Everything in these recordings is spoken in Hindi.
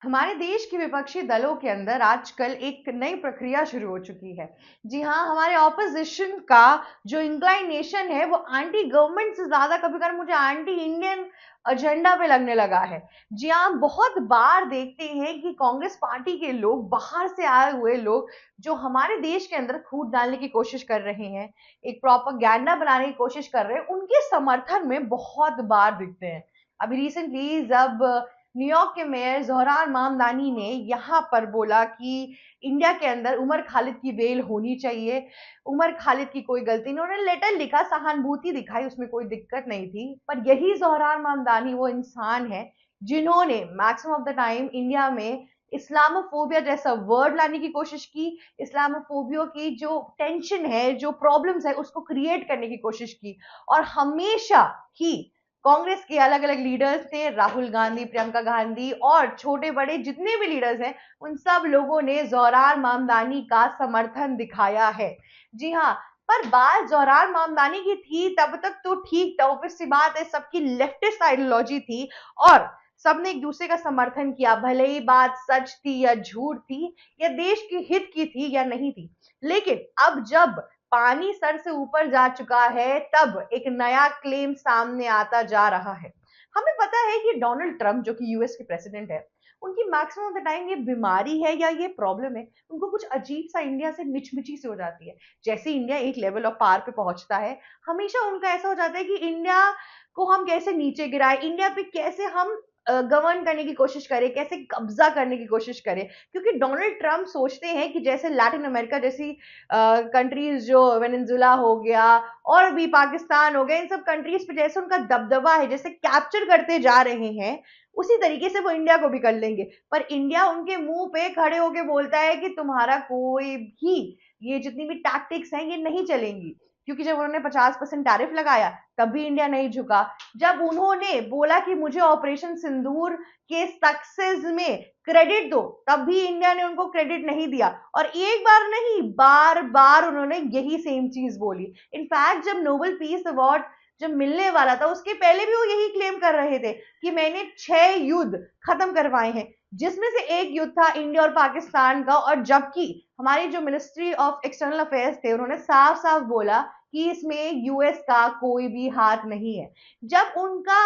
हमारे देश के विपक्षी दलों के अंदर आजकल एक नई प्रक्रिया शुरू हो चुकी है। जी हाँ, हमारे ऑपोजिशन का जो इंक्लाइनेशन है वो एंटी गवर्नमेंट से ज़्यादा कभी-कभार मुझे एंटी इंडियन एजेंडा पे लगने लगा है। जी हाँ, हम बहुत बार देखते हैं कि कांग्रेस पार्टी के लोग, बाहर से आए हुए लोग जो हमारे देश के अंदर फूट डालने की कोशिश कर रहे हैं, एक प्रोपेगेंडा बनाने की कोशिश कर रहे हैं, उनके समर्थन में बहुत बार दिखते हैं। अभी रिसेंटली जब न्यूयॉर्क के मेयर ज़ोहरान मामदानी ने यहाँ पर बोला कि इंडिया के अंदर उमर खालिद की बेल होनी चाहिए। उमर खालिद की कोई गलती नहीं, उन्होंने लेटर लिखा, सहानुभूति दिखाई, उसमें कोई दिक्कत नहीं थी। पर यही ज़ोहरान मामदानी वो इंसान है जिन्होंने maximum of the time India में इस्लामोफोबिया जैसा वर्ड लाने की कोशिश की, इस्लामोफोबिया की जो टेंशन है, जो प्रॉब्लम्स है, उसको क्रिएट करने की कोशिश की। और हमेशा ही कांग्रेस के अलग अलग लीडर्स ने, राहुल गांधी, प्रियंका गांधी और छोटे बड़े जितने भी लीडर्स हैं, उन सब लोगों ने ज़ोहरान मामदानी का समर्थन दिखाया है। जी हाँ, पर बात ज़ोहरान मामदानी की थी तब तक तो ठीक था, ऑब्वियस सी बात है, सबकी लेफ्टिस्ट आइडियोलॉजी थी और सबने एक दूसरे का समर्थन किया, भले ही बात सच थी या झूठ थी, या देश के हित की थी या नहीं थी। लेकिन अब जब पानी सर से ऊपर जा चुका है, तब एक नया क्लेम सामने आता जा रहा है। हमें पता है कि डोनाल्ड ट्रंप, जो कि यूएस के प्रेसिडेंट है, उनकी मैक्सिमम ऑफ द टाइम ये बीमारी है या ये प्रॉब्लम है, उनको कुछ अजीब सा इंडिया से मिचमिची से हो जाती है। जैसे इंडिया एक लेवल ऑफ पावर पे पहुंचता है, हमेशा उनका ऐसा हो जाता है कि इंडिया को हम कैसे नीचे गिराए, इंडिया पे कैसे हम गवर्न करने की कोशिश करें, कैसे कब्जा करने की कोशिश करें। क्योंकि डोनाल्ड ट्रंप सोचते हैं कि जैसे लैटिन अमेरिका जैसी कंट्रीज, जो वेनेजुला हो गया और भी पाकिस्तान हो गया, इन सब कंट्रीज पे जैसे उनका दबदबा है, जैसे कैप्चर करते जा रहे हैं, उसी तरीके से वो इंडिया को भी कर लेंगे। पर इंडिया उनके मुंह पे खड़े होके बोलता है कि तुम्हारा कोई भी, ये जितनी भी टैक्टिक्स हैं ये नहीं चलेंगी। क्योंकि जब उन्होंने 50% टैरिफ लगाया तब भी इंडिया नहीं झुका। जब उन्होंने बोला कि मुझे ऑपरेशन सिंदूर के सक्सेस में क्रेडिट दो, तब भी इंडिया ने उनको क्रेडिट नहीं दिया। और एक बार नहीं, बार बार उन्होंने यही सेम चीज बोली। इनफैक्ट जब नोबेल पीस अवार्ड जब मिलने वाला था, उसके पहले भी वो यही क्लेम कर रहे थे कि मैंने 6 युद्ध खत्म करवाए हैं, जिसमें से एक युद्ध था इंडिया और पाकिस्तान का। और जबकि हमारी जो मिनिस्ट्री ऑफ एक्सटर्नल अफेयर्स थे, उन्होंने साफ साफ बोला कि इसमें यूएस का कोई भी हाथ नहीं है। जब उनका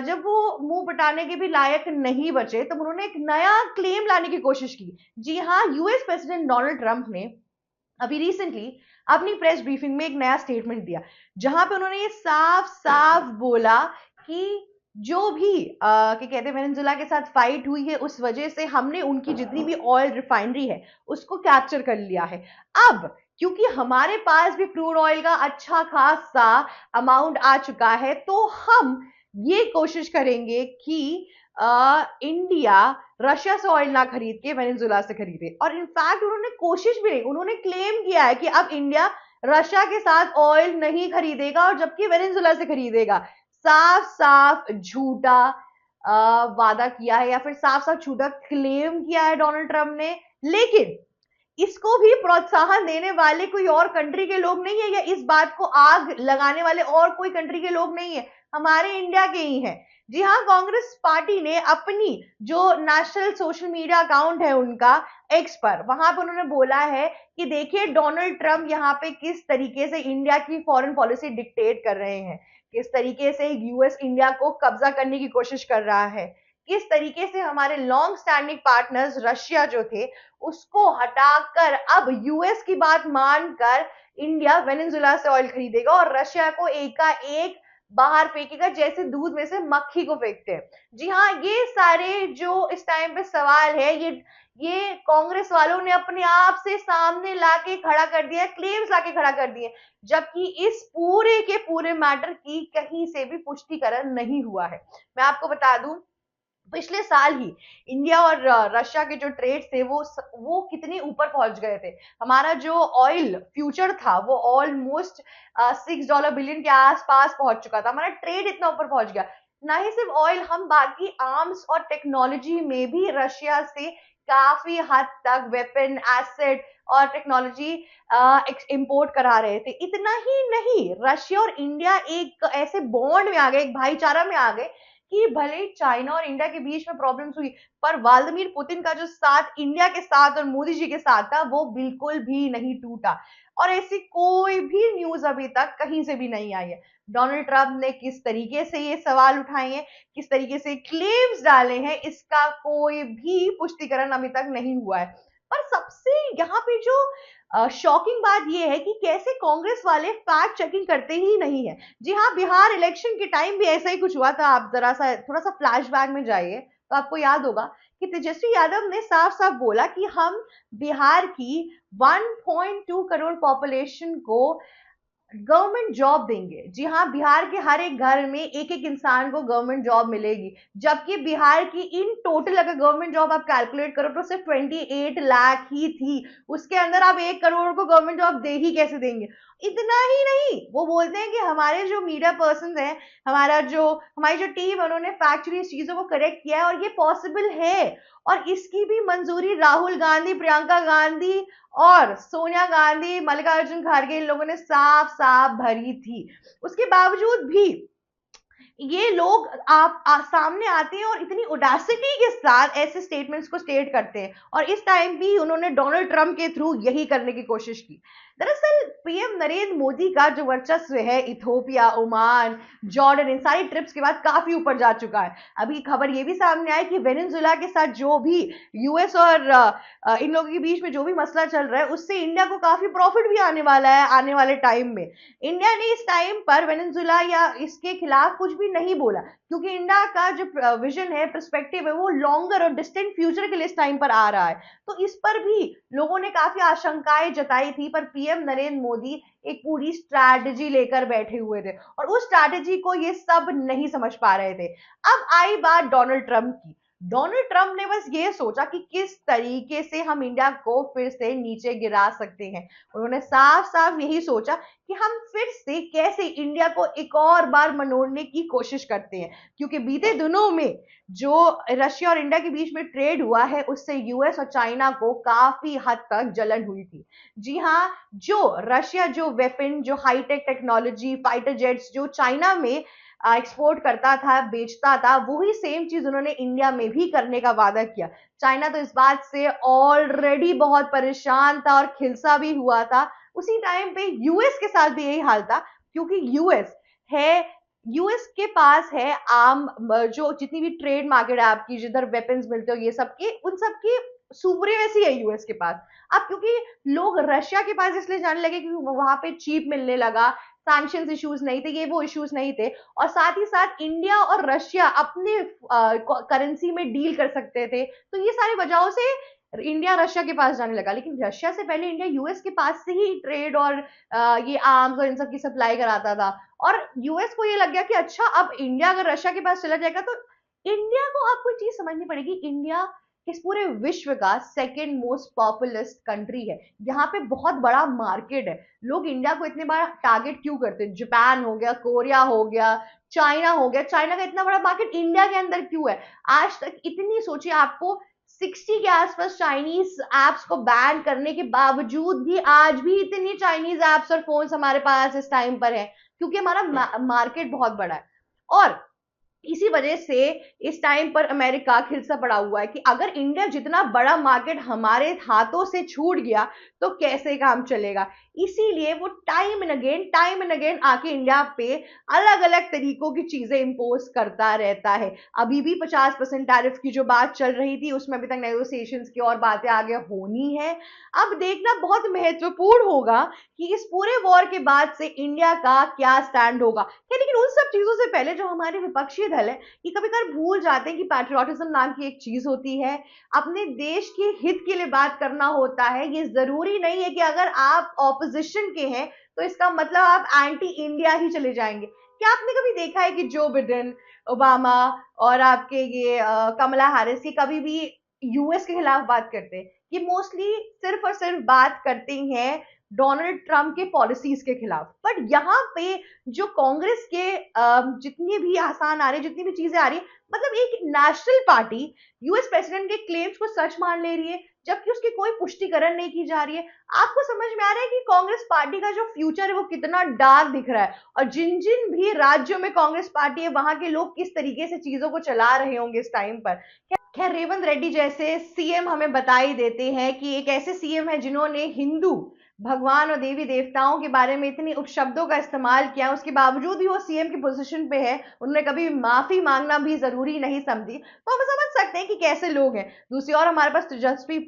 जब वो मुंह बटाने के भी लायक नहीं बचे, तब उन्होंने एक नया क्लेम लाने की कोशिश की। जी हाँ, यूएस प्रेसिडेंट डोनाल्ड ट्रंप ने अभी रिसेंटली अपनी प्रेस ब्रीफिंग में एक नया स्टेटमेंट दिया, जहां पे उन्होंने ये साफ साफ बोला कि जो भी क्या कहते हैं, वेनेजुला के साथ फाइट हुई है, उस वजह से हमने उनकी जितनी भी ऑयल रिफाइनरी है उसको कैप्चर कर लिया है। अब क्योंकि हमारे पास भी क्रूड ऑयल का अच्छा खासा अमाउंट आ चुका है, तो हम ये कोशिश करेंगे कि इंडिया रशिया से ऑयल ना खरीद के वेनेजुला से खरीदे। और इनफैक्ट उन्होंने कोशिश भी नहीं, उन्होंने क्लेम किया है कि अब इंडिया रशिया के साथ ऑयल नहीं खरीदेगा और जबकि वेनेजुला से खरीदेगा। साफ साफ झूठा वादा किया है, या फिर साफ साफ झूठा क्लेम किया है डोनाल्ड ट्रंप ने। लेकिन इसको भी प्रोत्साहन देने वाले कोई और कंट्री के लोग नहीं है, या इस बात को आग लगाने वाले और कोई कंट्री के लोग नहीं है, हमारे इंडिया के ही हैं। जी हाँ, कांग्रेस पार्टी ने अपनी जो नेशनल सोशल मीडिया अकाउंट है उनका, एक्स पर, वहां पर उन्होंने बोला है कि देखिए डोनाल्ड ट्रंप यहाँ पे किस तरीके से इंडिया की फॉरेन पॉलिसी डिक्टेट कर रहे हैं, किस तरीके से यूएस इंडिया को कब्जा करने की कोशिश कर रहा है, किस तरीके से हमारे लॉन्ग स्टैंडिंग पार्टनर्स रशिया जो थे उसको हटाकर अब यूएस की बात मानकर इंडिया वेनेजुला से ऑयल खरीदेगा और रशिया को एकाएक बाहर फेंकेगा, जैसे दूध में से मक्खी को फेंकते हैं। जी हाँ, ये सारे जो इस टाइम पे सवाल है, ये कांग्रेस वालों ने अपने आप से सामने लाके खड़ा कर दिया, क्लेम्स लाके खड़ा कर दिए, जबकि इस पूरे के पूरे मैटर की कहीं से भी पुष्टिकरण नहीं हुआ है। मैं आपको बता दूं, पिछले साल ही इंडिया और रशिया के जो ट्रेड थे वो कितने ऊपर पहुंच गए थे। हमारा जो ऑयल फ्यूचर था वो ऑलमोस्ट $6 बिलियन के आसपास पहुंच चुका था, हमारा ट्रेड इतना ऊपर पहुंच गया। ना ही सिर्फ ऑयल, हम बाकी आर्म्स और टेक्नोलॉजी में भी रशिया से काफी हद तक वेपन, एसेट और टेक्नोलॉजी इंपोर्ट करा रहे थे। इतना ही नहीं, रशिया और इंडिया एक ऐसे बॉन्ड में आ गए, एक भाईचारा में आ गए कि भले ही चाइना और इंडिया के बीच में प्रॉब्लम्स हुई, पर व्लादिमीर पुतिन का जो साथ इंडिया के साथ और मोदी जी के साथ था वो बिल्कुल भी नहीं टूटा। और ऐसी कोई भी न्यूज अभी तक कहीं से भी नहीं आई है। डोनाल्ड ट्रंप ने किस तरीके से ये सवाल उठाए हैं, किस तरीके से क्लेम्स डाले हैं, इसका कोई भी पुष्टिकरण अभी तक नहीं हुआ है। पर सबसे यहाँ पे जो शॉकिंग बात यह है कि कैसे कांग्रेस वाले फैक्ट चेकिंग करते ही नहीं है। जी हाँ, बिहार इलेक्शन के टाइम भी ऐसा ही कुछ हुआ था। आप जरा सा थोड़ा सा फ्लैशबैक में जाइए तो आपको याद होगा कि तेजस्वी यादव ने साफ साफ बोला कि हम बिहार की 1.2 करोड़ पॉपुलेशन को गवर्नमेंट जॉब देंगे। जी हाँ, बिहार के हर एक घर में एक एक इंसान को गवर्नमेंट जॉब मिलेगी, जबकि बिहार की इन टोटल अगर गवर्नमेंट जॉब आप कैलकुलेट करो तो सिर्फ 28 लाख ही थी। उसके अंदर आप 1 करोड़ को गवर्नमेंट जॉब दे ही कैसे देंगे। इतना ही नहीं, वो बोलते हैं कि हमारे जो मीडिया पर्सन हैं, हमारी जो टीम है, उन्होंने फैक्चुअली इस चीजों को करेक्ट किया है और ये पॉसिबल है। और इसकी भी मंजूरी राहुल गांधी, प्रियंका गांधी और सोनिया गांधी, मल्लिकार्जुन खड़गे, इन लोगों ने साफ साफ भरी थी। उसके बावजूद भी ये लोग सामने आते हैं और इतनी उडासिटी के साथ ऐसे स्टेटमेंट्स को स्टेट करते हैं। और इस टाइम भी उन्होंने डोनाल्ड ट्रंप के थ्रू यही करने की कोशिश की। दरअसल पीएम नरेंद्र मोदी का जो वर्चस्व है इथोपिया, ओमान, जॉर्डन, इन सारी ट्रिप्स के बाद काफी ऊपर जा चुका है। अभी खबर ये भी सामने आई कि वेनेजुएला के साथ जो भी यूएस और इन लोगों के बीच में जो भी मसला चल रहा है, उससे इंडिया को काफी प्रॉफिट भी आने वाला है आने वाले टाइम में। इंडिया ने इस टाइम पर वेनेजुएला या इसके खिलाफ कुछ भी नहीं बोला, क्योंकि इंडिया का जो विजन है, पर्सपेक्टिव है, वो लॉन्गर और डिस्टेंट फ्यूचर के लिए इस टाइम पर आ रहा है। तो इस पर भी लोगों ने काफी आशंकाएं जताई थी, पर पीएम नरेंद्र मोदी एक पूरी स्ट्रैटेजी लेकर बैठे हुए थे और उस स्ट्रैटेजी को ये सब नहीं समझ पा रहे थे। अब आई बात डोनाल्ड ट्रंप की। डोनाल्ड ट्रंप ने बस ये सोचा कि किस तरीके से हम इंडिया को फिर से नीचे गिरा सकते हैं। उन्होंने साफ साफ यही सोचा कि हम फिर से कैसे इंडिया को एक और बार मनोड़ने की कोशिश करते हैं, क्योंकि बीते दिनों में जो रशिया और इंडिया के बीच में ट्रेड हुआ है, उससे यूएस और चाइना को काफी हद तक जलन हुई थी। जी हाँ, जो रशिया जो वेपन, जो हाईटेक टेक्नोलॉजी, फाइटर जेट्स जो चाइना में एक्सपोर्ट करता था, बेचता था, वही सेम चीज उन्होंने इंडिया में भी करने का वादा किया। चाइना तो इस बात से ऑलरेडी बहुत परेशान था और खिलसा भी हुआ था। उसी टाइम पे यूएस के साथ भी यही हाल था, क्योंकि यूएस के पास है आम जो जितनी भी ट्रेड मार्केट है आपकी, जिधर वेपन्स मिलते हो, ये सब के उन सब की सुप्रीमेसी है यूएस के पास। अब क्योंकि लोग रशिया के पास इसलिए जाने लगे क्योंकि वहां पे चीप मिलने लगा, सैंक्शंस इश्यूज नहीं थे, ये वो इश्यूज नहीं थे, और साथ ही साथ इंडिया और रशिया अपने करेंसी में डील कर सकते थे। तो ये सारी वजहों से इंडिया रशिया के पास जाने लगा। लेकिन रशिया से पहले इंडिया यूएस के पास से ही ट्रेड और ये आर्म्स और इन सब की सप्लाई कराता था। और यूएस को ये लग गया कि अच्छा, अब इंडिया अगर रशिया के पास चला जाएगा तो इंडिया को आपको एक चीज समझनी पड़ेगी, इंडिया इस पूरे विश्व का सेकेंड मोस्ट पॉपुलस कंट्री है। यहाँ पे बहुत बड़ा मार्केट है। लोग इंडिया को इतने बड़ा टारगेट क्यों करते हैं? जापान हो गया, कोरिया हो गया, चाइना हो गया, चाइना का इतना बड़ा मार्केट इंडिया के अंदर क्यों है? आज तक इतनी, सोचिए, आपको 60 के आसपास चाइनीज एप्स को बैन करने के बावजूद भी आज भी इतनी चाइनीज एप्स और फोन्स हमारे पास इस टाइम पर है, क्योंकि हमारा मार्केट बहुत बड़ा है। और इसी वजह से इस टाइम पर अमेरिका खिलसा पड़ा हुआ है कि अगर इंडिया जितना बड़ा मार्केट हमारे हाथों से छूट गया तो कैसे काम चलेगा। इसीलिए वो टाइम एंड अगेन आके इंडिया पे अलग अलग तरीकों की चीजें इंपोज करता रहता है। अभी भी 50% टैरिफ की जो बात चल रही थी, उसमें अभी तक नेगोशिएशंस की और बातें आगे होनी है। अब देखना बहुत महत्वपूर्ण होगा कि इस पूरे वॉर के बाद से इंडिया का क्या स्टैंड होगा। लेकिन उन सब चीजों से पहले जो हमारे विपक्षी दल है, ये कभी कभी भूल जाते हैं कि पैट्रियोटिज्म नाम की एक चीज होती है, अपने देश के हित के लिए बात करना होता है। ये जरूरी नहीं है कि अगर आप ऑपोजिशन के हैं तो इसका मतलब आप एंटी इंडिया ही चले जाएंगे। क्या आपने कभी देखा है कि जो बिडेन, ओबामा और आपके ये कमला हैरिस ये कभी भी यूएस के खिलाफ बात करते हैं? ये मोस्टली सिर्फ और सिर्फ बात करते हैं डोनाल्ड ट्रंप के पॉलिसीज के खिलाफ। बट यहाँ पे जो कांग्रेस के जितनी भी आसान आ रही है, जितनी भी चीजें आ रही है, मतलब एक नेशनल पार्टी यूएस प्रेसिडेंट के क्लेम्स को सच मान ले रही है, जबकि उसकी कोई पुष्टिकरण नहीं की जा रही है। आपको समझ में आ रहा है कि कांग्रेस पार्टी का जो फ्यूचर है वो कितना डार्क दिख रहा है, और जिन जिन भी राज्यों में कांग्रेस पार्टी है वहां के लोग किस तरीके से चीजों को चला रहे होंगे इस टाइम पर। खैर, रेवंत रेड्डी जैसे सीएम हमें बता ही देते हैं कि एक ऐसे सीएम है जिन्होंने हिंदू भगवान और देवी देवताओं के बारे में इतनी उपशब्दों का इस्तेमाल किया, उसके बावजूद भी वो सीएम की पोजीशन पे है, उन्होंने कभी माफी मांगना भी जरूरी नहीं समझी। तो हम समझ सकते हैं कि कैसे लोग हैं। दूसरी ओर हमारे पास तेजस्वी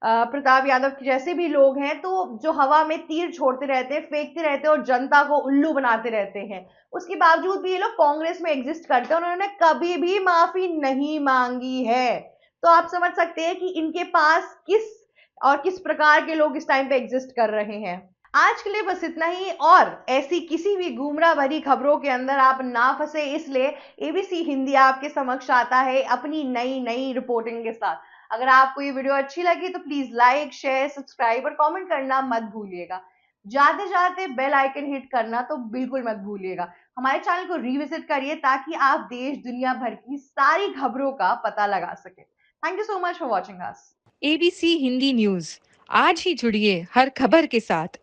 प्रताप यादव जैसे भी लोग हैं, तो जो हवा में तीर छोड़ते रहते हैं, फेंकते रहते हैं और जनता को उल्लू बनाते रहते हैं। उसके बावजूद भी ये लोग कांग्रेस में एग्जिस्ट करते हैं, उन्होंने कभी भी माफी नहीं मांगी है। तो आप समझ सकते हैं कि इनके पास किस प्रकार के लोग इस टाइम पे एग्जिस्ट कर रहे हैं। आज के लिए बस इतना ही, और ऐसी किसी भी गुमराह भरी खबरों के अंदर आप ना फंसे, इसलिए एबीसी हिंदी आपके समक्ष आता है अपनी नई नई रिपोर्टिंग के साथ। अगर आपको ये वीडियो अच्छी लगी तो प्लीज लाइक, शेयर, सब्सक्राइब और कमेंट करना मत भूलिएगा। जाते जाते बेल आइकन हिट करना तो बिल्कुल मत भूलिएगा। हमारे चैनल को रिविजिट करिए ताकि आप देश दुनिया भर की सारी खबरों का पता लगा सके। Thank you so much for watching us. ABC Hindi news, आज ही जुड़िए हर खबर के साथ।